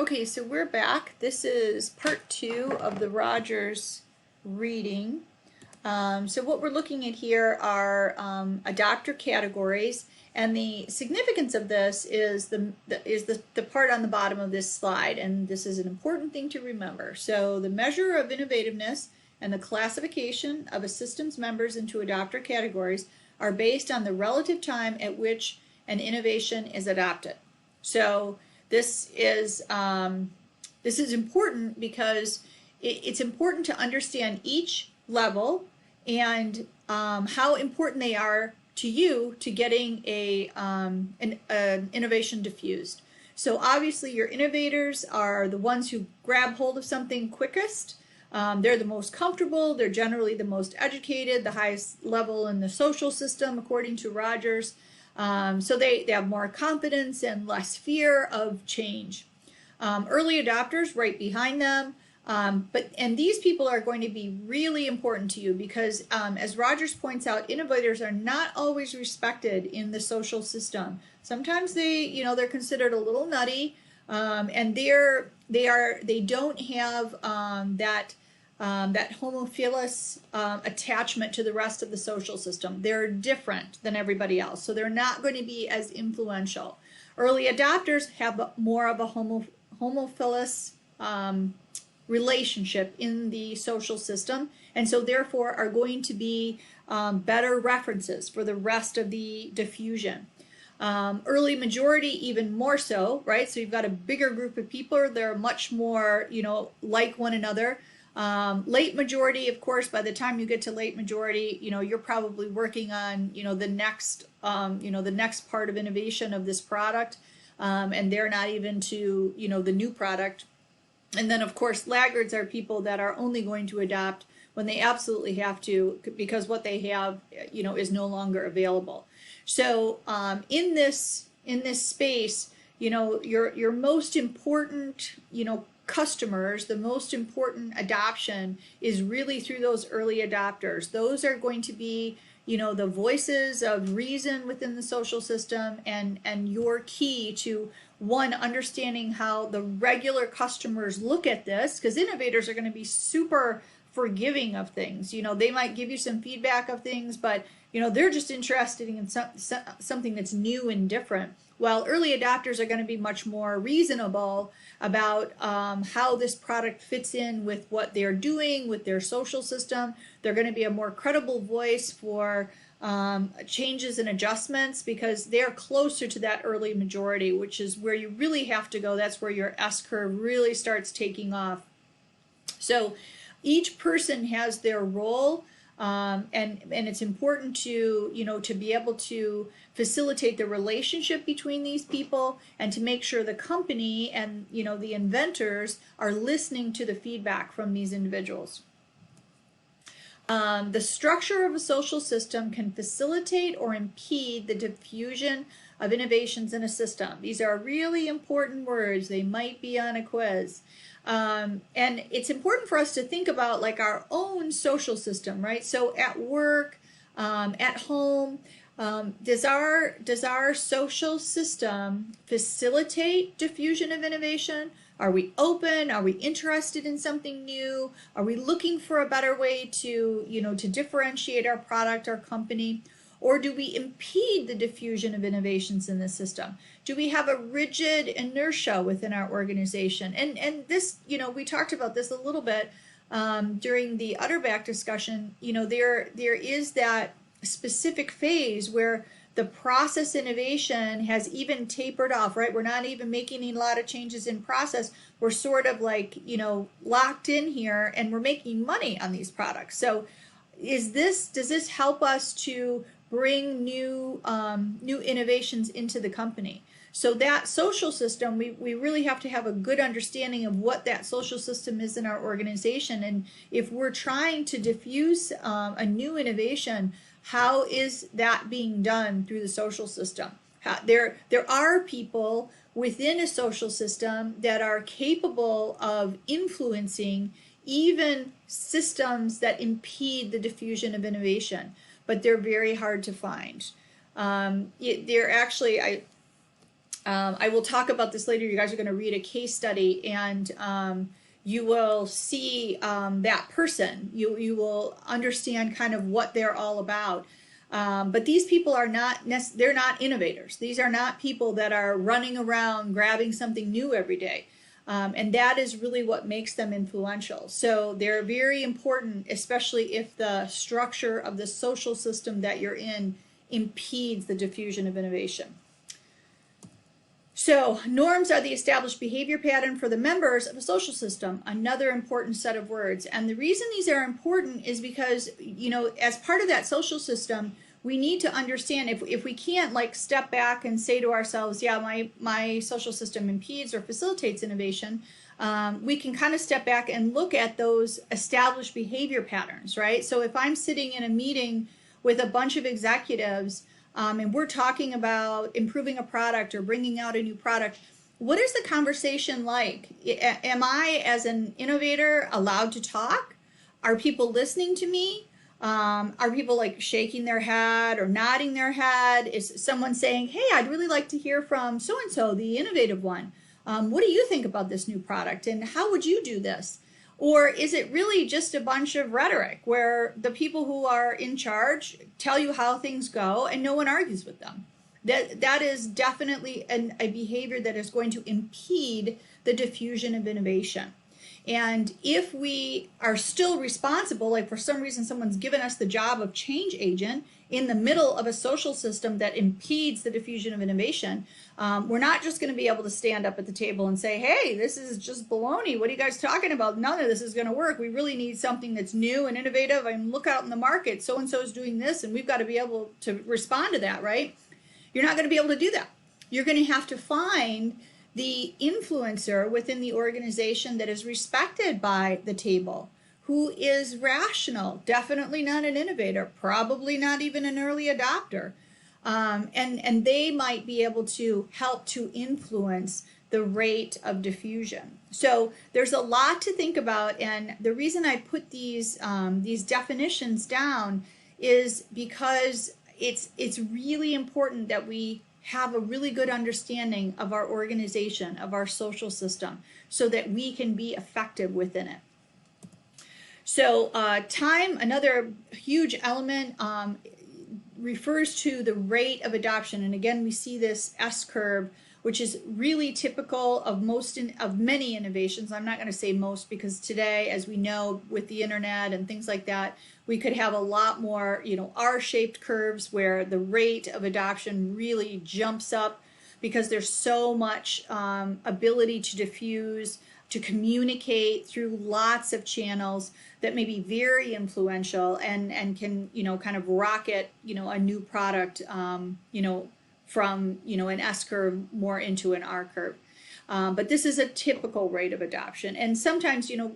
Okay, so we're back. This is part 2 of the Rogers reading. So what we're looking at here are adopter categories, and the significance of this is the part on the bottom of this slide, and this is an important thing to remember. So the measure of innovativeness and the classification of a system's members into adopter categories are based on the relative time at which an innovation is adopted. So this is important because it's important to understand each level and how important they are to you to getting an innovation diffused. So obviously your innovators are the ones who grab hold of something quickest. They're the most comfortable, they're generally the most educated, the highest level in the social system according to Rogers. So they have more confidence and less fear of change. Early adopters right behind them, and these people are going to be really important to you because as Rogers points out, innovators are not always respected in the social system. Sometimes they're considered a little nutty, and they don't have that homophilous attachment to the rest of the social system. They're different than everybody else, so they're not going to be as influential. Early adopters have more of a homophilous relationship in the social system, and so therefore are going to be better references for the rest of the diffusion. Early majority even more so, right? So you've got a bigger group of people, they're much more, like one another. Late majority, of course, by the time you get to late majority, you're probably working on, the next part of innovation of this product, and they're not even to, the new product. And then, of course, laggards are people that are only going to adopt when they absolutely have to, because what they have, is no longer available. So in this space, your most important, customers, the most important adoption is really through those early adopters. Those are going to be, the voices of reason within the social system, and your key to understanding how the regular customers look at this, because innovators are going to be super forgiving of things. They might give you some feedback of things, but they're just interested in something that's new and different. While early adopters are going to be much more reasonable about how this product fits in with what they're doing with their social system. They're going to be a more credible voice for changes and adjustments because they're closer to that early majority, which is where you really have to go. That's where your S-curve really starts taking off. So each person has their role. And it's important to, to be able to facilitate the relationship between these people and to make sure the company and, the inventors are listening to the feedback from these individuals. The structure of a social system can facilitate or impede the diffusion of innovations in a system. These are really important words. They might be on a quiz. And it's important for us to think about like our own social system, right? So at work, at home, does our social system facilitate diffusion of innovation? Are we open? Are we interested in something new? Are we looking for a better way to, to differentiate our product, our company? Or do we impede the diffusion of innovations in the system? Do we have a rigid inertia within our organization? And this, we talked about this a little bit during the Utterback discussion. There is that specific phase where the process innovation has even tapered off, right? We're not even making a lot of changes in process. We're sort of like, locked in here and we're making money on these products. So does this help us to bring new innovations into the company? So that social system, we really have to have a good understanding of what that social system is in our organization. And if we're trying to diffuse a new innovation, how is that being done through the social system? There are people within a social system that are capable of influencing even systems that impede the diffusion of innovation, but they're very hard to find. They're actually, I will talk about this later. You guys are going to read a case study, and you will see that person. You will understand kind of what they're all about. But these people are they're not innovators. These are not people that are running around grabbing something new every day. And that is really what makes them influential. So they're very important, especially if the structure of the social system that you're in impedes the diffusion of innovation. So norms are the established behavior pattern for the members of a social system, another important set of words. And the reason these are important is because, you know, as part of that social system, we need to understand if we can't like step back and say to ourselves, yeah, my social system impedes or facilitates innovation, we can kind of step back and look at those established behavior patterns, right? So if I'm sitting in a meeting with a bunch of executives, and we're talking about improving a product or bringing out a new product, what is the conversation like? Am I, as an innovator, allowed to talk? Are people listening to me? Are people like shaking their head or nodding their head? Is someone saying, hey, I'd really like to hear from so-and-so, the innovative one. What do you think about this new product? And how would you do this? Or is it really just a bunch of rhetoric where the people who are in charge tell you how things go and no one argues with them? That is definitely a behavior that is going to impede the diffusion of innovation. And if we are still responsible, like for some reason someone's given us the job of change agent in the middle of a social system that impedes the diffusion of innovation, we're not just going to be able to stand up at the table and say, hey, this is just baloney. What are you guys talking about? None of this is going to work. We really need something that's new and innovative. And look out in the market. So-and-so is doing this, and we've got to be able to respond to that, right? You're not going to be able to do that. You're going to have to find the influencer within the organization that is respected by the table, who is rational, definitely not an innovator, probably not even an early adopter. And they might be able to help to influence the rate of diffusion. So there's a lot to think about, and the reason I put these definitions down is because it's really important that we have a really good understanding of our organization, of our social system, so that we can be effective within it. So time, another huge element, refers to the rate of adoption. And again, we see this S curve, which is really typical of many innovations. I'm not going to say most, because today, as we know, with the internet and things like that, we could have a lot more, you know, R-shaped curves where the rate of adoption really jumps up because there's so much ability to diffuse, to communicate through lots of channels that may be very influential and can, you know, kind of rocket, you know, a new product, you know, from, you know, an S curve more into an R curve. But this is a typical rate of adoption. And sometimes, you know,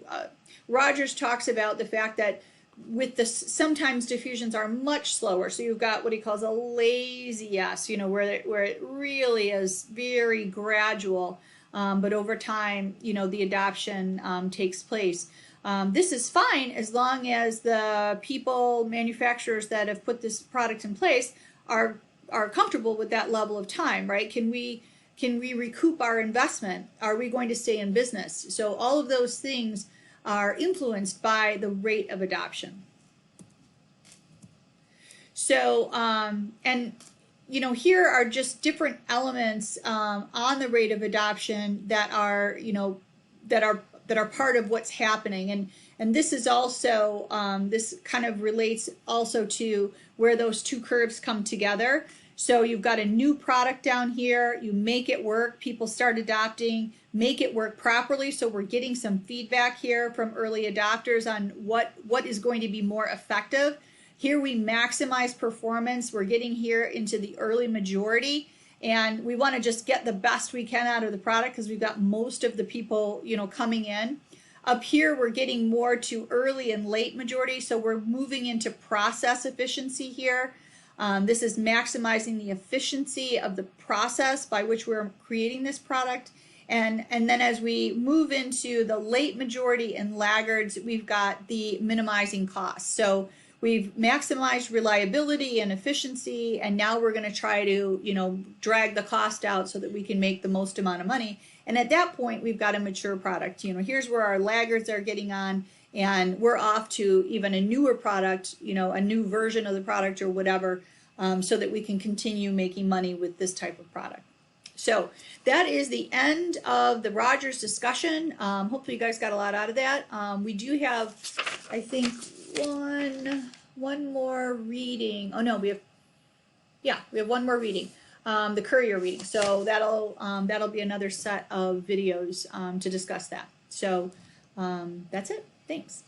Rogers talks about the fact that with this, sometimes diffusions are much slower. So you've got what he calls a lazy S, you know, where it really is very gradual. But over time, you know, the adoption takes place. This is fine as long as the manufacturers that have put this product in place are comfortable with that level of time, right? Can we recoup our investment? Are we going to stay in business? So all of those things are influenced by the rate of adoption. So, and you know, here are just different elements on the rate of adoption that are, you know, that are part of what's happening. And this is also, this kind of relates also to where those two curves come together. So you've got a new product down here, you make it work, people start adopting, make it work properly. So we're getting some feedback here from early adopters on what is going to be more effective. Here we maximize performance. We're getting here into the early majority, and we want to just get the best we can out of the product because we've got most of the people, you know, coming in. Up here, we're getting more to early and late majority, so we're moving into process efficiency here. This is maximizing the efficiency of the process by which we're creating this product. And then as we move into the late majority and laggards, we've got the minimizing costs. So we've maximized reliability and efficiency, and now we're going to try to, you know, drag the cost out so that we can make the most amount of money. And at that point, we've got a mature product. You know, here's where our laggards are getting on, and we're off to even a newer product, you know, a new version of the product or whatever, so that we can continue making money with this type of product. So that is the end of the Rogers discussion. Hopefully you guys got a lot out of that. We do have, I think, one more reading. Oh no, we have one more reading, the courier reading. So that'll be another set of videos to discuss that. So that's it. Thanks.